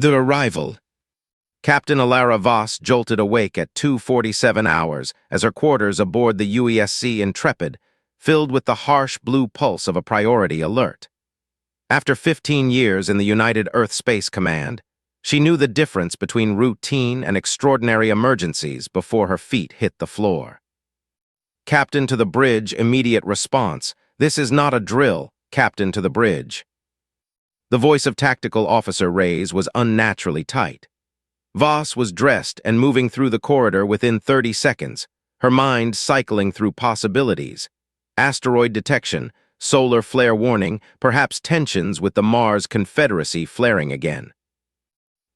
The arrival. Captain Alara Voss jolted awake at 2:47 hours as her quarters aboard the UESC Intrepid filled with the harsh blue pulse of a priority alert. After 15 years in the United Earth Space Command, she knew the difference between routine and extraordinary emergencies before her feet hit the floor. Captain to the bridge, immediate response. This is not a drill, Captain to the bridge. The voice of Tactical Officer Reyes was unnaturally tight. Voss was dressed and moving through the corridor within 30 seconds, her mind cycling through possibilities. Asteroid detection, solar flare warning, perhaps tensions with the Mars Confederacy flaring again.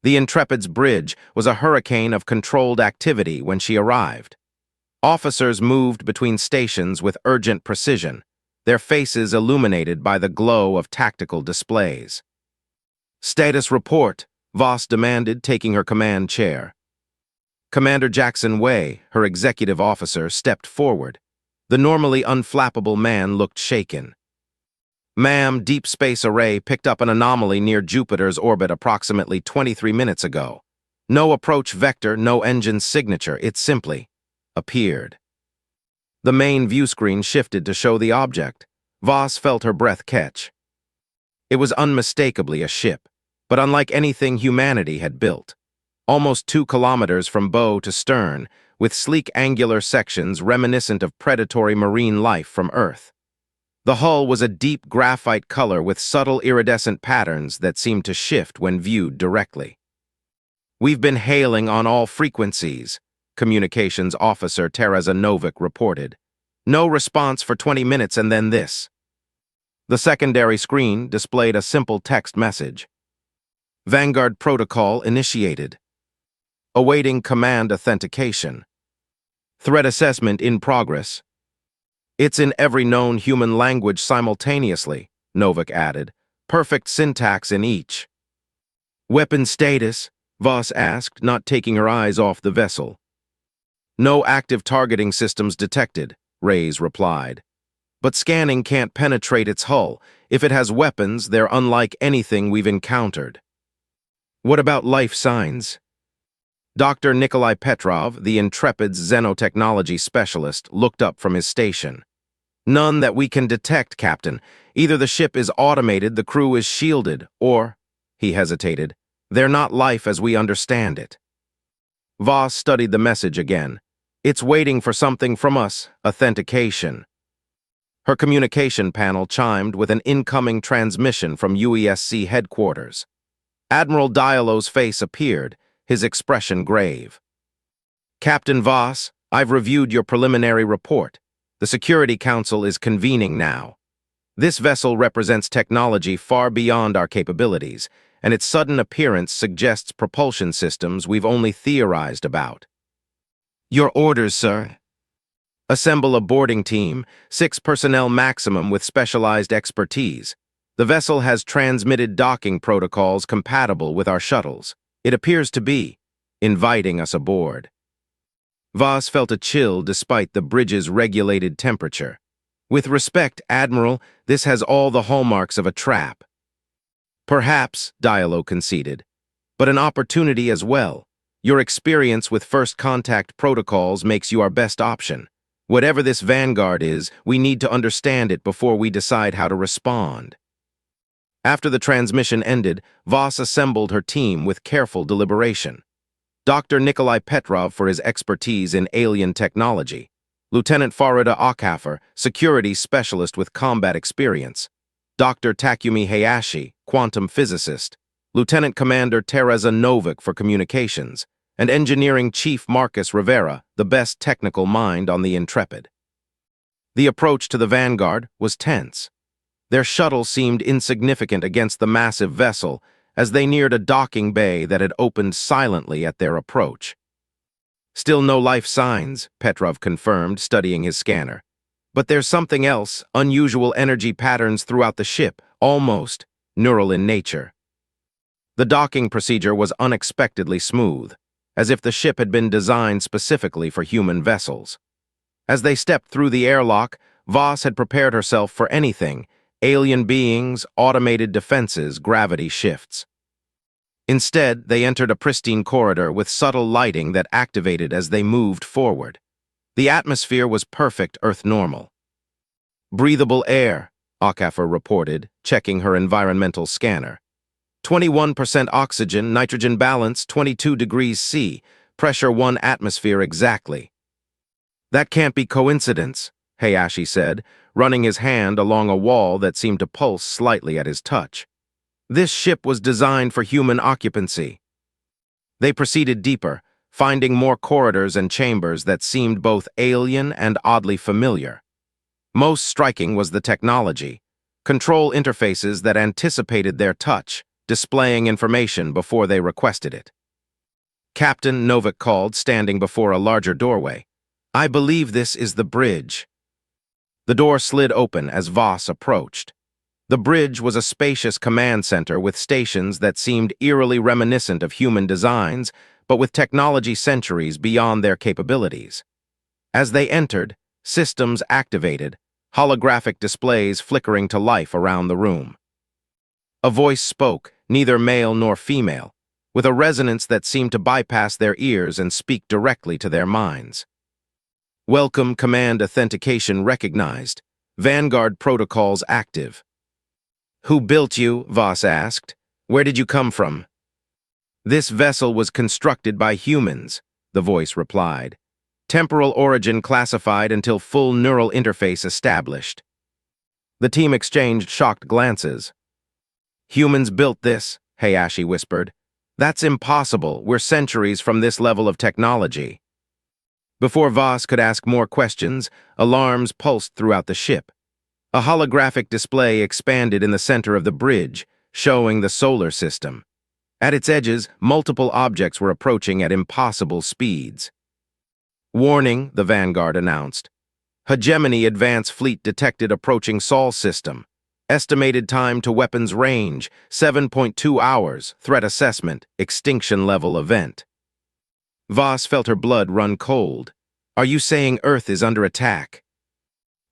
The Intrepid's bridge was a hurricane of controlled activity when she arrived. Officers moved between stations with urgent precision, their faces illuminated by the glow of tactical displays. "Status report," Voss demanded, taking her command chair. Commander Jackson Way, her executive officer, stepped forward. The normally unflappable man looked shaken. "Ma'am, Deep Space Array picked up an anomaly near Jupiter's orbit approximately 23 minutes ago. No approach vector, no engine signature, it simply appeared." The main view screen shifted to show the object. Voss felt her breath catch. It was unmistakably a ship, but unlike anything humanity had built. Almost 2 kilometers from bow to stern, with sleek angular sections reminiscent of predatory marine life from Earth. The hull was a deep graphite color with subtle iridescent patterns that seemed to shift when viewed directly. "We've been hailing on all frequencies," Communications Officer Teresa Novik reported. "No response for 20 minutes and then this." The secondary screen displayed a simple text message. "Vanguard protocol initiated. Awaiting command authentication. Threat assessment in progress." "It's in every known human language simultaneously," Novik added. "Perfect syntax in each." "Weapon status?" Voss asked, not taking her eyes off the vessel. "No active targeting systems detected," Reyes replied. "But scanning can't penetrate its hull. If it has weapons, they're unlike anything we've encountered." "What about life signs?" Dr. Nikolai Petrov, the Intrepid's xenotechnology specialist, looked up from his station. "None that we can detect, Captain. Either the ship is automated, the crew is shielded, or," he hesitated, "they're not life as we understand it." Voss studied the message again. "It's waiting for something from us, authentication." Her communication panel chimed with an incoming transmission from UESC headquarters. Admiral Diallo's face appeared, his expression grave. "Captain Voss, I've reviewed your preliminary report. The Security Council is convening now. This vessel represents technology far beyond our capabilities, and its sudden appearance suggests propulsion systems we've only theorized about." "Your orders, sir." "Assemble a boarding team, 6 personnel maximum with specialized expertise. The vessel has transmitted docking protocols compatible with our shuttles. It appears to be inviting us aboard." Voss felt a chill despite the bridge's regulated temperature. "With respect, Admiral, this has all the hallmarks of a trap." "Perhaps," Diallo conceded, "but an opportunity as well. Your experience with first contact protocols makes you our best option. Whatever this Vanguard is, we need to understand it before we decide how to respond." After the transmission ended, Voss assembled her team with careful deliberation. Dr. Nikolai Petrov for his expertise in alien technology, Lieutenant Farida Akhafer, security specialist with combat experience, Dr. Takumi Hayashi, quantum physicist, Lieutenant Commander Teresa Novik for communications, and Engineering Chief Marcus Rivera, the best technical mind on the Intrepid. The approach to the Vanguard was tense. Their shuttle seemed insignificant against the massive vessel as they neared a docking bay that had opened silently at their approach. "Still no life signs," Petrov confirmed, studying his scanner. "But there's something else, unusual energy patterns throughout the ship, almost neural in nature." The docking procedure was unexpectedly smooth, as if the ship had been designed specifically for human vessels. As they stepped through the airlock, Voss had prepared herself for anything: alien beings, automated defenses, gravity shifts. Instead, they entered a pristine corridor with subtle lighting that activated as they moved forward. The atmosphere was perfect Earth normal. Breathable air, Okafor reported, checking her environmental scanner. 21% oxygen, nitrogen balance, 22 degrees C, pressure 1 atmosphere exactly. That can't be coincidence, Hayashi said, running his hand along a wall that seemed to pulse slightly at his touch. This ship was designed for human occupancy. They proceeded deeper, finding more corridors and chambers that seemed both alien and oddly familiar. Most striking was the technology, control interfaces that anticipated their touch, displaying information before they requested it. Captain Novak called, standing before a larger doorway. "I believe this is the bridge." The door slid open as Voss approached. The bridge was a spacious command center with stations that seemed eerily reminiscent of human designs, but with technology centuries beyond their capabilities. As they entered, systems activated, holographic displays flickering to life around the room. A voice spoke, neither male nor female, with a resonance that seemed to bypass their ears and speak directly to their minds. "Welcome command authentication recognized. Vanguard protocols active." "Who built you?" Voss asked. "Where did you come from?" "This vessel was constructed by humans," the voice replied. "Temporal origin classified until full neural interface established." The team exchanged shocked glances. "Humans built this," Hayashi whispered. "That's impossible. We're centuries from this level of technology." Before Voss could ask more questions, alarms pulsed throughout the ship. A holographic display expanded in the center of the bridge, showing the solar system. At its edges, multiple objects were approaching at impossible speeds. "Warning," the Vanguard announced. "Hegemony Advance Fleet detected approaching Sol system. Estimated time to weapons range, 7.2 hours, threat assessment, extinction level event." Voss felt her blood run cold. "Are you saying Earth is under attack?"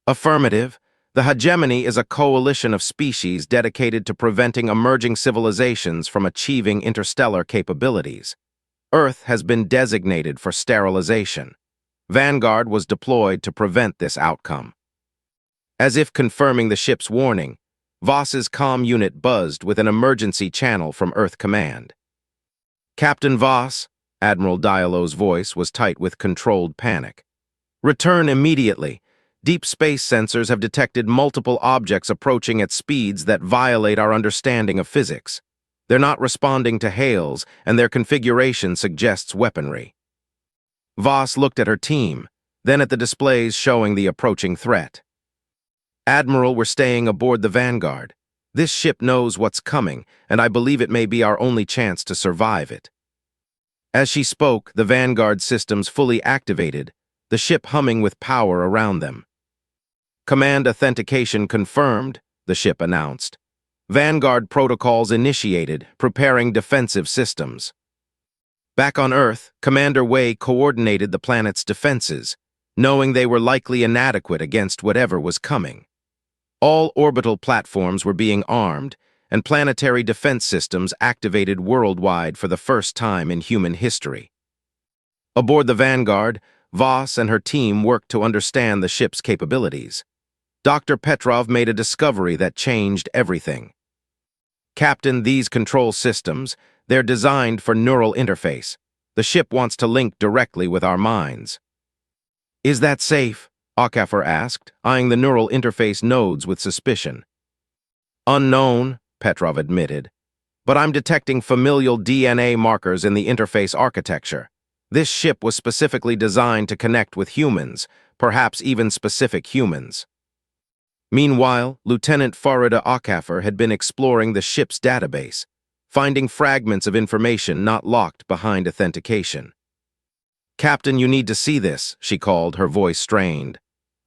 "Affirmative. The hegemony is a coalition of species dedicated to preventing emerging civilizations from achieving interstellar capabilities. Earth has been designated for sterilization. Vanguard was deployed to prevent this outcome." As if confirming the ship's warning, Voss's comm unit buzzed with an emergency channel from Earth Command. "Captain Voss," Admiral Diallo's voice was tight with controlled panic. "Return immediately. Deep space sensors have detected multiple objects approaching at speeds that violate our understanding of physics. They're not responding to hails, and their configuration suggests weaponry." Voss looked at her team, then at the displays showing the approaching threat. "Admiral, we're staying aboard the Vanguard. This ship knows what's coming, and I believe it may be our only chance to survive it." As she spoke, the Vanguard systems fully activated, the ship humming with power around them. "Command authentication confirmed," the ship announced. "Vanguard protocols initiated, preparing defensive systems." Back on Earth, Commander Wei coordinated the planet's defenses, knowing they were likely inadequate against whatever was coming. All orbital platforms were being armed, and planetary defense systems activated worldwide for the first time in human history. Aboard the Vanguard, Voss and her team worked to understand the ship's capabilities. Dr. Petrov made a discovery that changed everything. "Captain, these control systems, they're designed for neural interface. The ship wants to link directly with our minds." "Is that safe?" Okafor asked, eyeing the neural interface nodes with suspicion. "Unknown," Petrov admitted. "But I'm detecting familial DNA markers in the interface architecture. This ship was specifically designed to connect with humans, perhaps even specific humans." Meanwhile, Lieutenant Farida Okafor had been exploring the ship's database, finding fragments of information not locked behind authentication. "Captain, you need to see this," she called, her voice strained.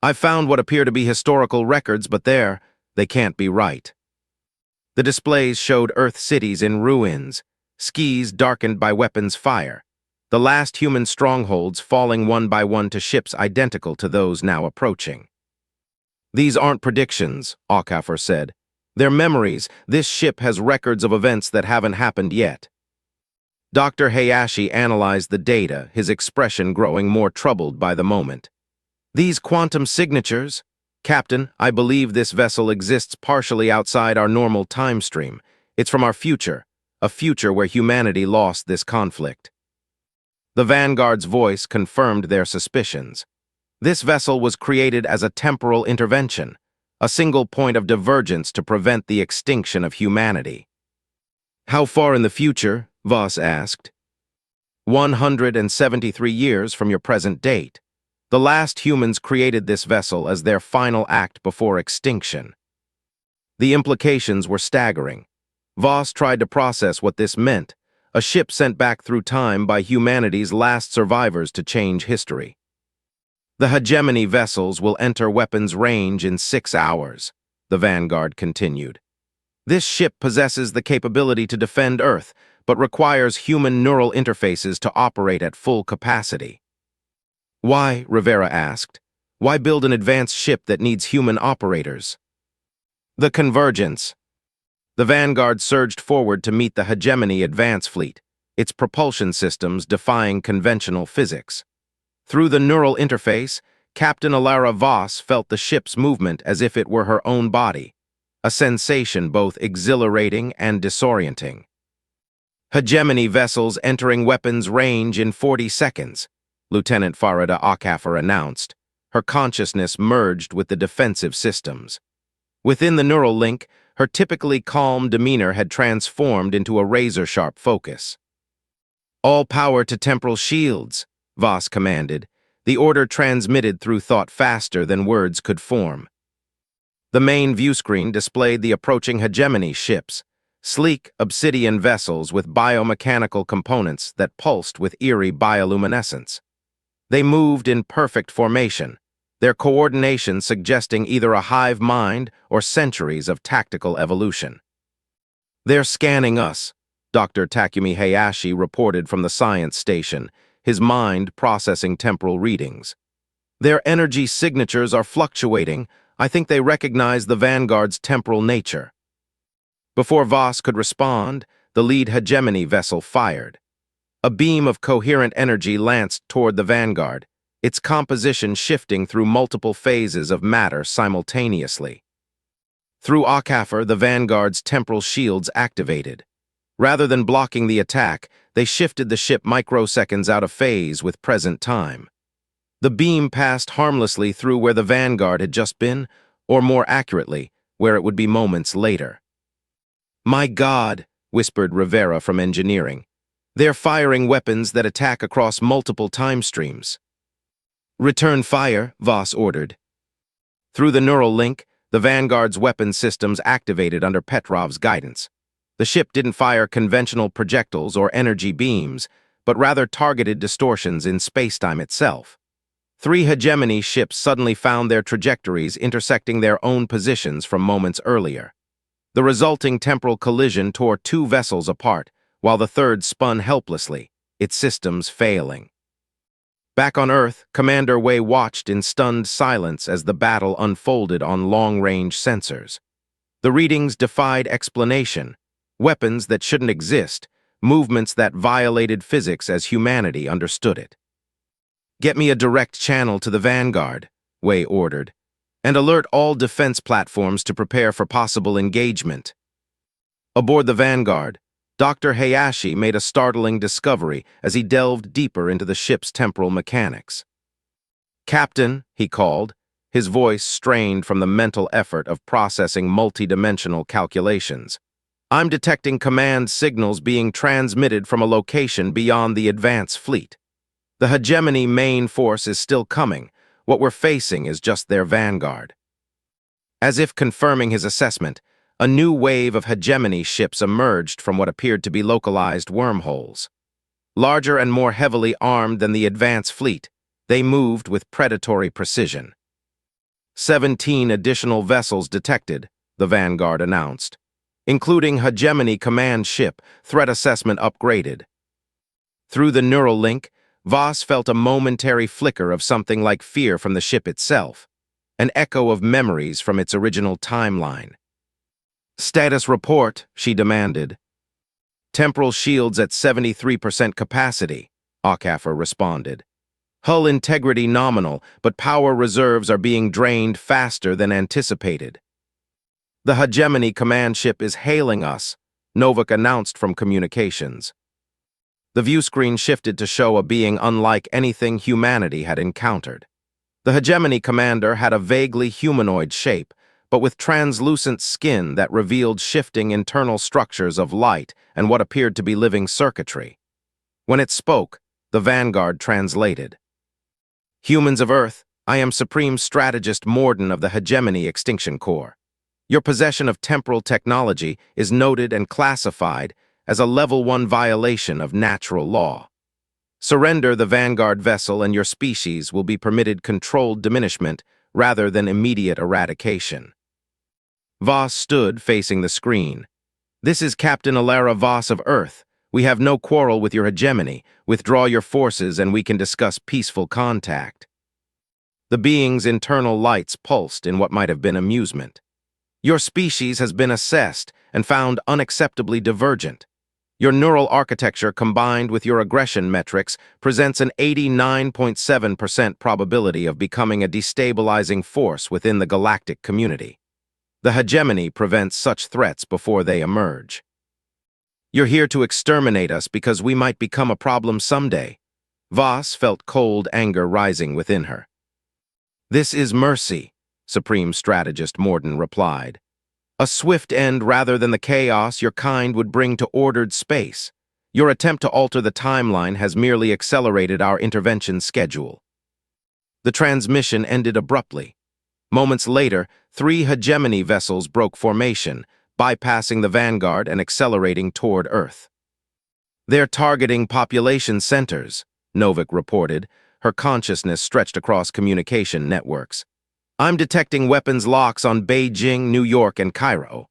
"I've found what appear to be historical records, but they can't be right." The displays showed Earth cities in ruins, skies darkened by weapons fire, the last human strongholds falling one by one to ships identical to those now approaching. "These aren't predictions," Okafor said. "They're memories. This ship has records of events that haven't happened yet." Dr. Hayashi analyzed the data, his expression growing more troubled by the moment. These quantum signatures? Captain, I believe this vessel exists partially outside our normal time stream. It's from our future, a future where humanity lost this conflict. The Vanguard's voice confirmed their suspicions. This vessel was created as a temporal intervention, a single point of divergence to prevent the extinction of humanity. How far in the future? Voss asked. 173 years from your present date. The last humans created this vessel as their final act before extinction. The implications were staggering. Voss tried to process what this meant, a ship sent back through time by humanity's last survivors to change history. The hegemony vessels will enter weapons range in 6 hours, the Vanguard continued. This ship possesses the capability to defend Earth, but requires human neural interfaces to operate at full capacity. Why, Rivera asked, why build an advanced ship that needs human operators? The convergence. The Vanguard surged forward to meet the hegemony advance fleet, its propulsion systems defying conventional physics. Through the neural interface, Captain Alara Voss felt the ship's movement as if it were her own body, a sensation both exhilarating and disorienting. Hegemony vessels entering weapons range in 40 seconds, Lieutenant Farida Akafar announced. Her consciousness merged with the defensive systems. Within the neural link, her typically calm demeanor had transformed into a razor-sharp focus. All power to temporal shields, Voss commanded, the order transmitted through thought faster than words could form. The main viewscreen displayed the approaching hegemony ships, sleek obsidian vessels with biomechanical components that pulsed with eerie bioluminescence. They moved in perfect formation, their coordination suggesting either a hive mind or centuries of tactical evolution. They're scanning us, Dr. Takumi Hayashi reported from the science station, his mind processing temporal readings. Their energy signatures are fluctuating. I think they recognize the Vanguard's temporal nature. Before Voss could respond, the lead hegemony vessel fired. A beam of coherent energy lanced toward the Vanguard, its composition shifting through multiple phases of matter simultaneously. Through Akafar, the Vanguard's temporal shields activated. Rather than blocking the attack, they shifted the ship microseconds out of phase with present time. The beam passed harmlessly through where the Vanguard had just been, or more accurately, where it would be moments later. My God, whispered Rivera from engineering. They're firing weapons that attack across multiple time streams. Return fire, Voss ordered. Through the neural link, the Vanguard's weapon systems activated under Petrov's guidance. The ship didn't fire conventional projectiles or energy beams, but rather targeted distortions in spacetime itself. 3 hegemony ships suddenly found their trajectories intersecting their own positions from moments earlier. The resulting temporal collision tore 2 vessels apart, while the third spun helplessly, its systems failing. Back on Earth, Commander Wei watched in stunned silence as the battle unfolded on long-range sensors. The readings defied explanation. Weapons that shouldn't exist, movements that violated physics as humanity understood it. Get me a direct channel to the Vanguard, Wei ordered, and alert all defense platforms to prepare for possible engagement. Aboard the Vanguard, Dr. Hayashi made a startling discovery as he delved deeper into the ship's temporal mechanics. Captain, he called, his voice strained from the mental effort of processing multidimensional calculations. I'm detecting command signals being transmitted from a location beyond the advance fleet. The hegemony main force is still coming. What we're facing is just their Vanguard. As if confirming his assessment, a new wave of hegemony ships emerged from what appeared to be localized wormholes. Larger and more heavily armed than the advance fleet, they moved with predatory precision. 17 additional vessels detected, the Vanguard announced, including hegemony command ship, threat assessment upgraded. Through the neural link, Voss felt a momentary flicker of something like fear from the ship itself, an echo of memories from its original timeline. Status report, she demanded. Temporal shields at 73% capacity, Ockafer responded. Hull integrity nominal, but power reserves are being drained faster than anticipated. The Hegemony command ship is hailing us, Novak announced from communications. The view screen shifted to show a being unlike anything humanity had encountered. The Hegemony commander had a vaguely humanoid shape, but with translucent skin that revealed shifting internal structures of light and what appeared to be living circuitry. When it spoke, the Vanguard translated. Humans of Earth, I am Supreme Strategist Morden of the Hegemony Extinction Corps. Your possession of temporal technology is noted and classified as a Level 1 violation of natural law. Surrender the Vanguard vessel and your species will be permitted controlled diminishment rather than immediate eradication. Voss stood facing the screen. This is Captain Alara Voss of Earth. We have no quarrel with your hegemony. Withdraw your forces and we can discuss peaceful contact. The being's internal lights pulsed in what might have been amusement. Your species has been assessed and found unacceptably divergent. Your neural architecture combined with your aggression metrics presents an 89.7% probability of becoming a destabilizing force within the galactic community. The hegemony prevents such threats before they emerge. You're here to exterminate us because we might become a problem someday. Voss felt cold anger rising within her. This is mercy, Supreme Strategist Morden replied. A swift end rather than the chaos your kind would bring to ordered space. Your attempt to alter the timeline has merely accelerated our intervention schedule. The transmission ended abruptly. Moments later, 3 hegemony vessels broke formation, bypassing the Vanguard and accelerating toward Earth. They're targeting population centers, Novak reported, her consciousness stretched across communication networks. I'm detecting weapons locks on Beijing, New York, and Cairo.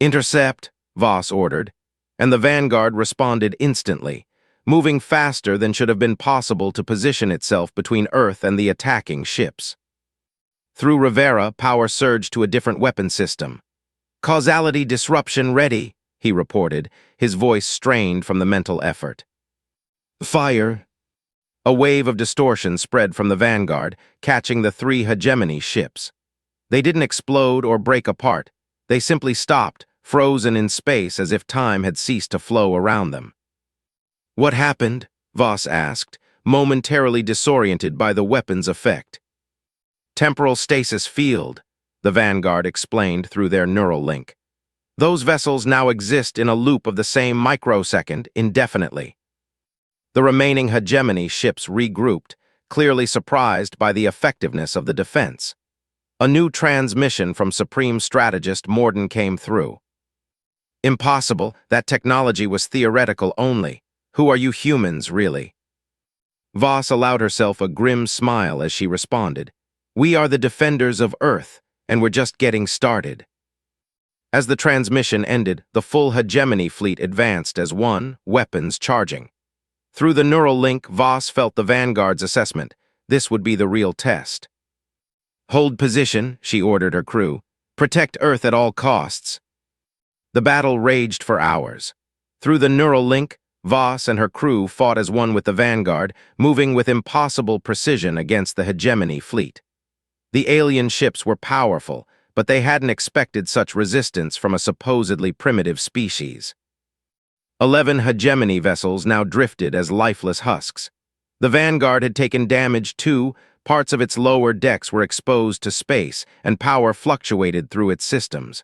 Intercept, Voss ordered, and the Vanguard responded instantly, moving faster than should have been possible to position itself between Earth and the attacking ships. Through Rivera, power surged to a different weapon system. Causality disruption ready, he reported, his voice strained from the mental effort. Fire. A wave of distortion spread from the Vanguard, catching the 3 hegemony ships. They didn't explode or break apart. They simply stopped, frozen in space as if time had ceased to flow around them. What happened? Voss asked, momentarily disoriented by the weapon's effect. Temporal stasis field, the Vanguard explained through their neural link. Those vessels now exist in a loop of the same microsecond indefinitely. The remaining hegemony ships regrouped, clearly surprised by the effectiveness of the defense. A new transmission from Supreme Strategist Morden came through. Impossible, that technology was theoretical only. Who are you humans, really? Voss allowed herself a grim smile as she responded. We are the defenders of Earth, and we're just getting started. As the transmission ended, the full hegemony fleet advanced as one, weapons charging. Through the neural link, Voss felt the Vanguard's assessment. This would be the real test. Hold position, she ordered her crew. Protect Earth at all costs. The battle raged for hours. Through the neural link, Voss and her crew fought as one with the Vanguard, moving with impossible precision against the hegemony fleet. The alien ships were powerful, but they hadn't expected such resistance from a supposedly primitive species. 11 hegemony vessels now drifted as lifeless husks. The Vanguard had taken damage too, parts of its lower decks were exposed to space, and power fluctuated through its systems.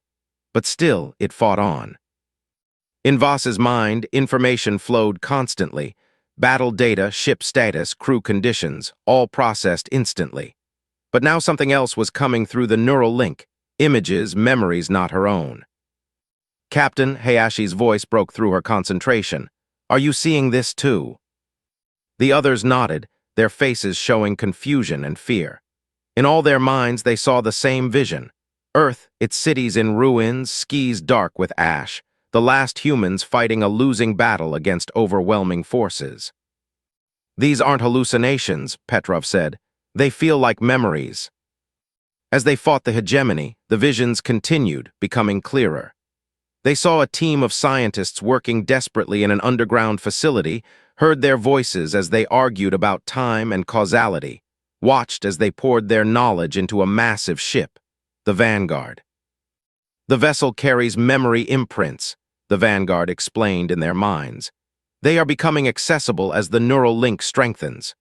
But still, it fought on. In Voss's mind, information flowed constantly. Battle data, ship status, crew conditions, all processed instantly. But now something else was coming through the neural link. Images, memories not her own. Captain, Hayashi's voice broke through her concentration. Are you seeing this too? The others nodded, their faces showing confusion and fear. In all their minds, they saw the same vision. Earth, its cities in ruins, skies dark with ash, the last humans fighting a losing battle against overwhelming forces. These aren't hallucinations, Petrov said. They feel like memories. As they fought the hegemony, the visions continued, becoming clearer. They saw a team of scientists working desperately in an underground facility, heard their voices as they argued about time and causality, watched as they poured their knowledge into a massive ship, the Vanguard. The vessel carries memory imprints, the Vanguard explained in their minds. They are becoming accessible as the neural link strengthens.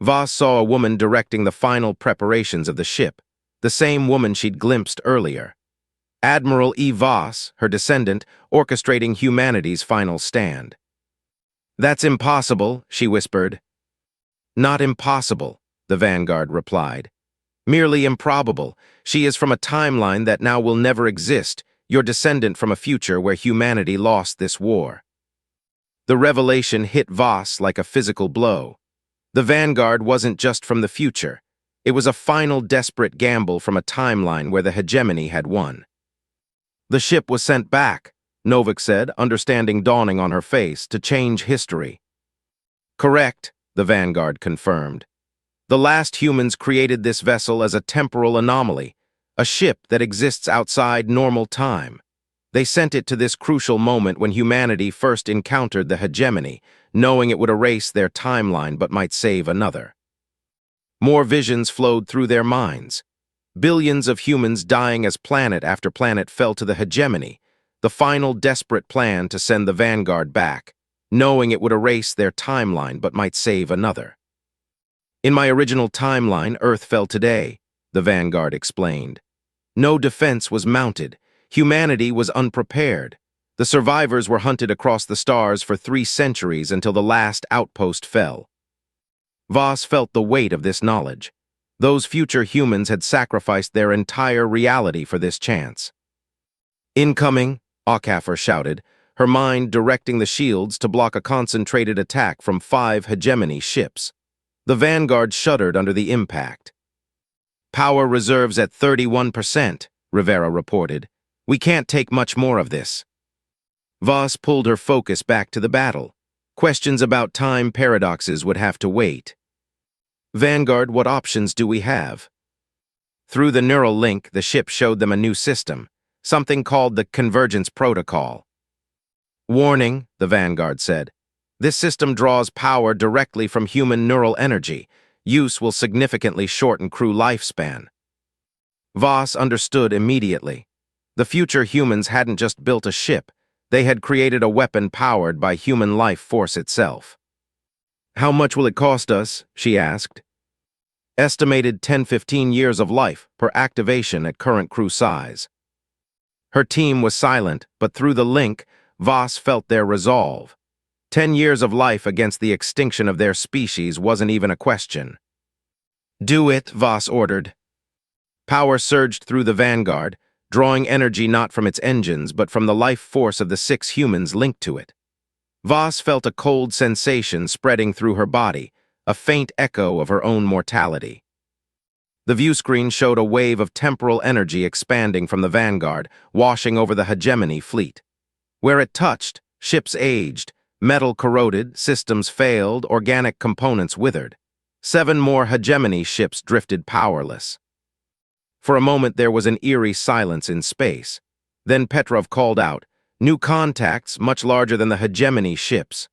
Voss saw a woman directing the final preparations of the ship, the same woman she'd glimpsed earlier. Admiral E. Voss, her descendant, orchestrating humanity's final stand. "That's impossible," she whispered. "Not impossible," the Vanguard replied. "Merely improbable. She is from a timeline that now will never exist, your descendant from a future where humanity lost this war." The revelation hit Voss like a physical blow. The Vanguard wasn't just from the future. It was a final desperate gamble from a timeline where the hegemony had won. "The ship was sent back," Novak said, understanding dawning on her face, "to change history." "Correct," the Vanguard confirmed. "The last humans created this vessel as a temporal anomaly, a ship that exists outside normal time. They sent it to this crucial moment when humanity first encountered the hegemony, knowing it would erase their timeline but might save another." More visions flowed through their minds. Billions of humans dying as planet after planet fell to the hegemony, the final desperate plan to send the Vanguard back, knowing it would erase their timeline but might save another. "In my original timeline, Earth fell today," the Vanguard explained. "No defense was mounted. Humanity was unprepared. The survivors were hunted across the stars for 3 centuries until the last outpost fell." Voss felt the weight of this knowledge. Those future humans had sacrificed their entire reality for this chance. "Incoming," Aucaffer shouted, her mind directing the shields to block a concentrated attack from 5 hegemony ships. The Vanguard shuddered under the impact. "Power reserves at 31%, Rivera reported. "We can't take much more of this." Voss pulled her focus back to the battle. Questions about time paradoxes would have to wait. "Vanguard, what options do we have?" Through the neural link, the ship showed them a new system, something called the Convergence Protocol. "Warning," the Vanguard said. "This system draws power directly from human neural energy. Use will significantly shorten crew lifespan." Voss understood immediately. The future humans hadn't just built a ship, they had created a weapon powered by human life force itself. "How much will it cost us?" she asked. "Estimated 10–15 years of life per activation at current crew size." Her team was silent, but through the link, Voss felt their resolve. 10 years of life against the extinction of their species wasn't even a question. "Do it," Voss ordered. Power surged through the Vanguard, drawing energy not from its engines but from the life force of the 6 humans linked to it. Voss felt a cold sensation spreading through her body, a faint echo of her own mortality. The viewscreen showed a wave of temporal energy expanding from the Vanguard, washing over the hegemony fleet. Where it touched, ships aged, metal corroded, systems failed, organic components withered. 7 more hegemony ships drifted powerless. For a moment there was an eerie silence in space. Then Petrov called out, "New contacts, much larger than the hegemony ships."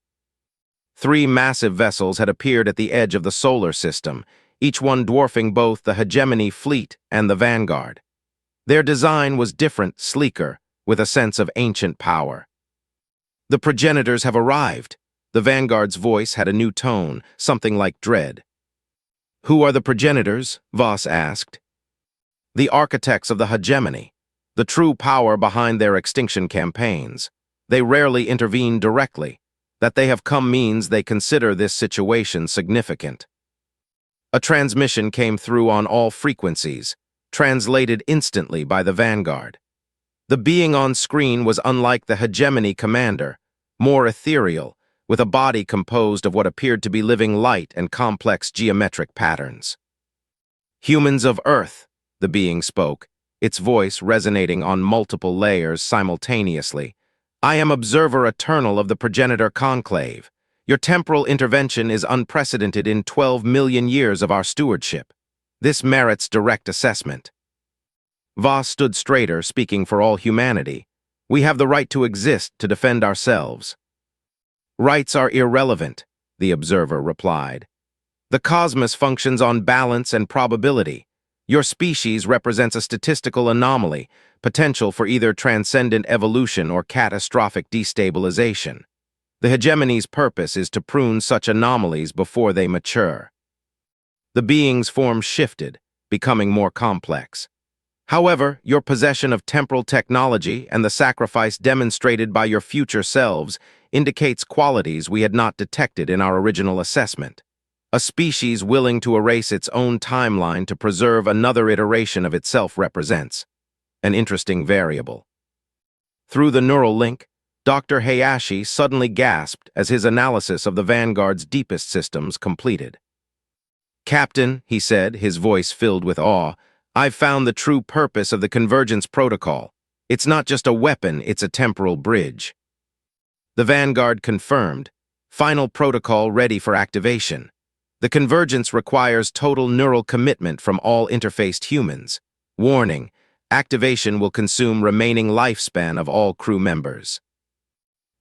3 massive vessels had appeared at the edge of the solar system, each one dwarfing both the hegemony fleet and the Vanguard. Their design was different, sleeker, with a sense of ancient power. "The progenitors have arrived." The Vanguard's voice had a new tone, something like dread. "Who are the progenitors?" Voss asked. "The architects of the hegemony, the true power behind their extinction campaigns. They rarely intervene directly. That they have come means they consider this situation significant." A transmission came through on all frequencies, translated instantly by the Vanguard. The being on screen was unlike the hegemony commander, more ethereal, with a body composed of what appeared to be living light and complex geometric patterns. "Humans of Earth," the being spoke, its voice resonating on multiple layers simultaneously. "I am Observer Eternal of the Progenitor Conclave. Your temporal intervention is unprecedented in 12 million years of our stewardship. This merits direct assessment." Voss stood straighter, speaking for all humanity. We have the right to exist to defend ourselves. Rights are irrelevant, the observer replied. The cosmos functions on balance and probability. Your species represents a statistical anomaly, potential for either transcendent evolution or catastrophic destabilization. The hegemony's purpose is to prune such anomalies before they mature. The being's form shifted, becoming more complex. However, your possession of temporal technology and the sacrifice demonstrated by your future selves indicates qualities we had not detected in our original assessment. A species willing to erase its own timeline to preserve another iteration of itself represents an interesting variable. Through the neural link, Dr. Hayashi suddenly gasped as his analysis of the Vanguard's deepest systems completed. "Captain," he said, his voice filled with awe, "I've found the true purpose of the Convergence Protocol. It's not just a weapon, it's a temporal bridge." The Vanguard confirmed, "Final protocol ready for activation. The convergence requires total neural commitment from all interfaced humans. Warning, activation will consume remaining lifespan of all crew members."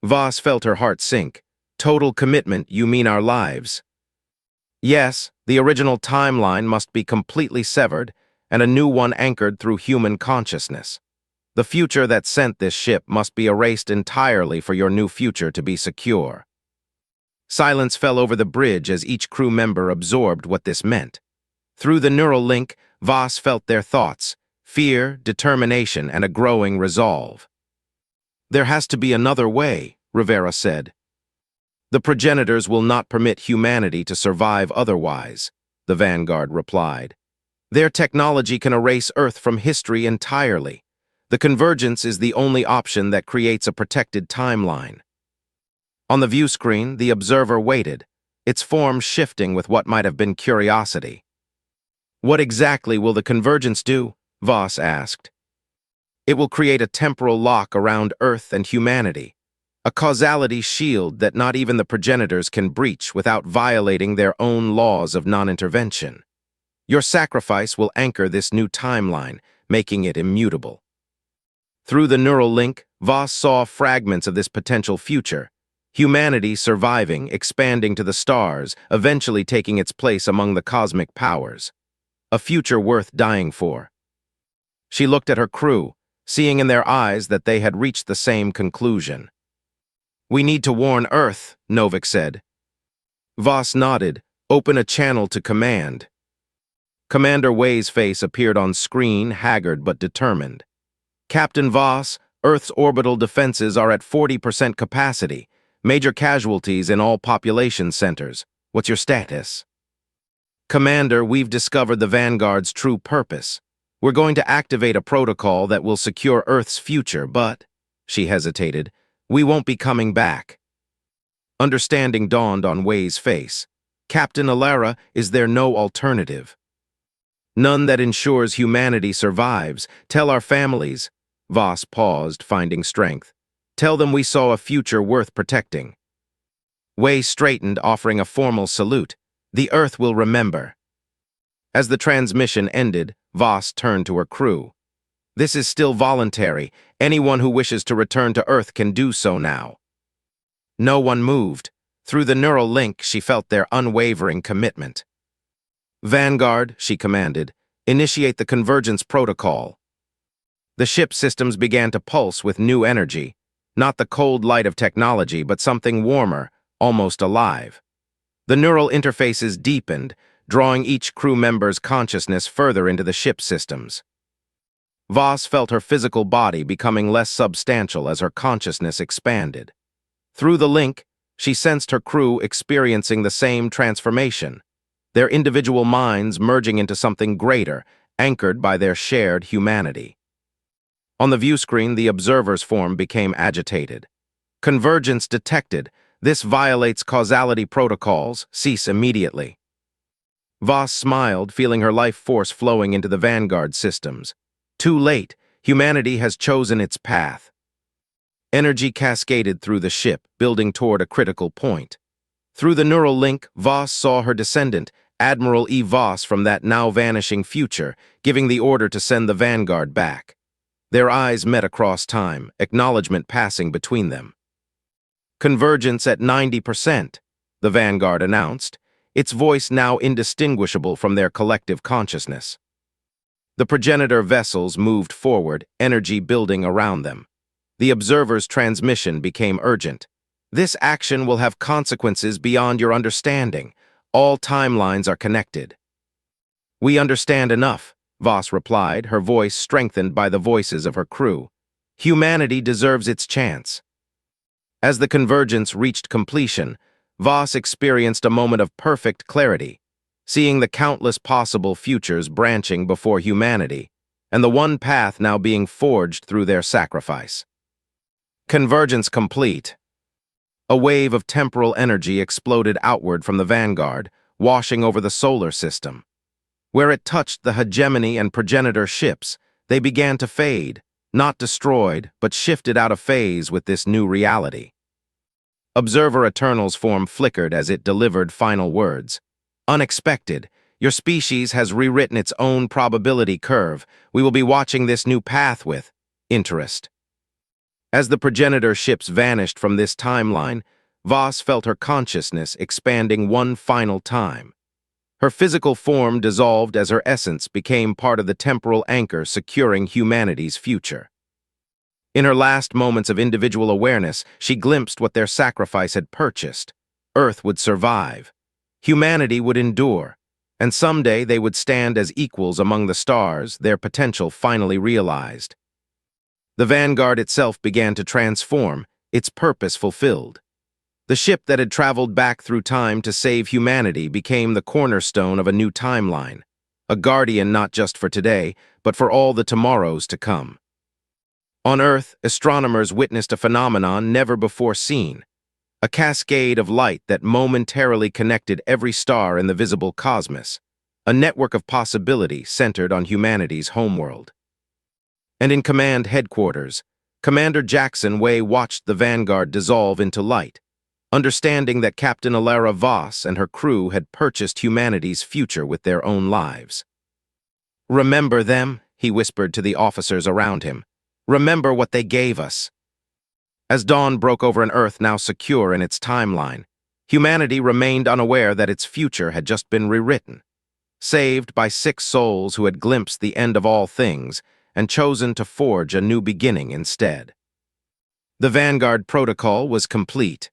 Voss felt her heart sink. "Total commitment, you mean our lives?" "Yes, the original timeline must be completely severed, and a new one anchored through human consciousness. The future that sent this ship must be erased entirely for your new future to be secure." Silence fell over the bridge as each crew member absorbed what this meant. Through the neural link, Voss felt their thoughts, fear, determination, and a growing resolve. "There has to be another way," Rivera said. "The progenitors will not permit humanity to survive otherwise," the Vanguard replied. "Their technology can erase Earth from history entirely. The convergence is the only option that creates a protected timeline." On the view screen, the observer waited, its form shifting with what might have been curiosity. "What exactly will the convergence do?" Voss asked. "It will create a temporal lock around Earth and humanity, a causality shield that not even the progenitors can breach without violating their own laws of non-intervention. Your sacrifice will anchor this new timeline, making it immutable." Through the neural link, Voss saw fragments of this potential future, humanity surviving, expanding to the stars, eventually taking its place among the cosmic powers. A future worth dying for. She looked at her crew, seeing in their eyes that they had reached the same conclusion. "We need to warn Earth," Novik said. Voss nodded. "Open a channel to command." Commander Wei's face appeared on screen, haggard but determined. "Captain Voss, Earth's orbital defenses are at 40% capacity. Major casualties in all population centers. What's your status?" "Commander, we've discovered the Vanguard's true purpose. We're going to activate a protocol that will secure Earth's future, but," she hesitated, "we won't be coming back." Understanding dawned on Wei's face. "Captain Alara, is there no alternative?" "None that ensures humanity survives. Tell our families." Voss paused, finding strength. "Tell them we saw a future worth protecting." Wei straightened, offering a formal salute. "The Earth will remember." As the transmission ended, Voss turned to her crew. "This is still voluntary. Anyone who wishes to return to Earth can do so now." No one moved. Through the neural link, she felt their unwavering commitment. "Vanguard," she commanded, "initiate the convergence protocol." The ship's systems began to pulse with new energy, not the cold light of technology, but something warmer, almost alive. The neural interfaces deepened, drawing each crew member's consciousness further into the ship's systems. Voss felt her physical body becoming less substantial as her consciousness expanded. Through the link, she sensed her crew experiencing the same transformation, their individual minds merging into something greater, anchored by their shared humanity. On the view screen, the observer's form became agitated. "Convergence detected. This violates causality protocols. Cease immediately." Voss smiled, feeling her life force flowing into the Vanguard systems. Too late. Humanity has chosen its path. Energy cascaded through the ship, building toward a critical point. Through the neural link, Voss saw her descendant, Admiral E. Voss from that now vanishing future, giving the order to send the Vanguard back. Their eyes met across time, acknowledgement passing between them. Convergence at 90%, the Vanguard announced, its voice now indistinguishable from their collective consciousness. The progenitor vessels moved forward, energy building around them. The observer's transmission became urgent. This action will have consequences beyond your understanding. All timelines are connected. We understand enough, Voss replied, her voice strengthened by the voices of her crew. Humanity deserves its chance. As the convergence reached completion, Voss experienced a moment of perfect clarity, seeing the countless possible futures branching before humanity, and the one path now being forged through their sacrifice. Convergence complete. A wave of temporal energy exploded outward from the Vanguard, washing over the solar system. Where it touched the hegemony and progenitor ships, they began to fade, not destroyed, but shifted out of phase with this new reality. Observer Eternal's form flickered as it delivered final words. Unexpected, your species has rewritten its own probability curve. We will be watching this new path with interest. As the progenitor ships vanished from this timeline, Voss felt her consciousness expanding one final time. Her physical form dissolved as her essence became part of the temporal anchor securing humanity's future. In her last moments of individual awareness, she glimpsed what their sacrifice had purchased. Earth would survive. Humanity would endure. And someday they would stand as equals among the stars, their potential finally realized. The Vanguard itself began to transform, its purpose fulfilled. The ship that had traveled back through time to save humanity became the cornerstone of a new timeline, a guardian not just for today, but for all the tomorrows to come. On Earth, astronomers witnessed a phenomenon never before seen, a cascade of light that momentarily connected every star in the visible cosmos, a network of possibility centered on humanity's homeworld. And in command headquarters, Commander Jackson Way watched the Vanguard dissolve into light, understanding that Captain Alara Voss and her crew had purchased humanity's future with their own lives. "Remember them," he whispered to the officers around him. "Remember what they gave us." As dawn broke over an Earth now secure in its timeline, humanity remained unaware that its future had just been rewritten, saved by 6 souls who had glimpsed the end of all things and chosen to forge a new beginning instead. The Vanguard protocol was complete.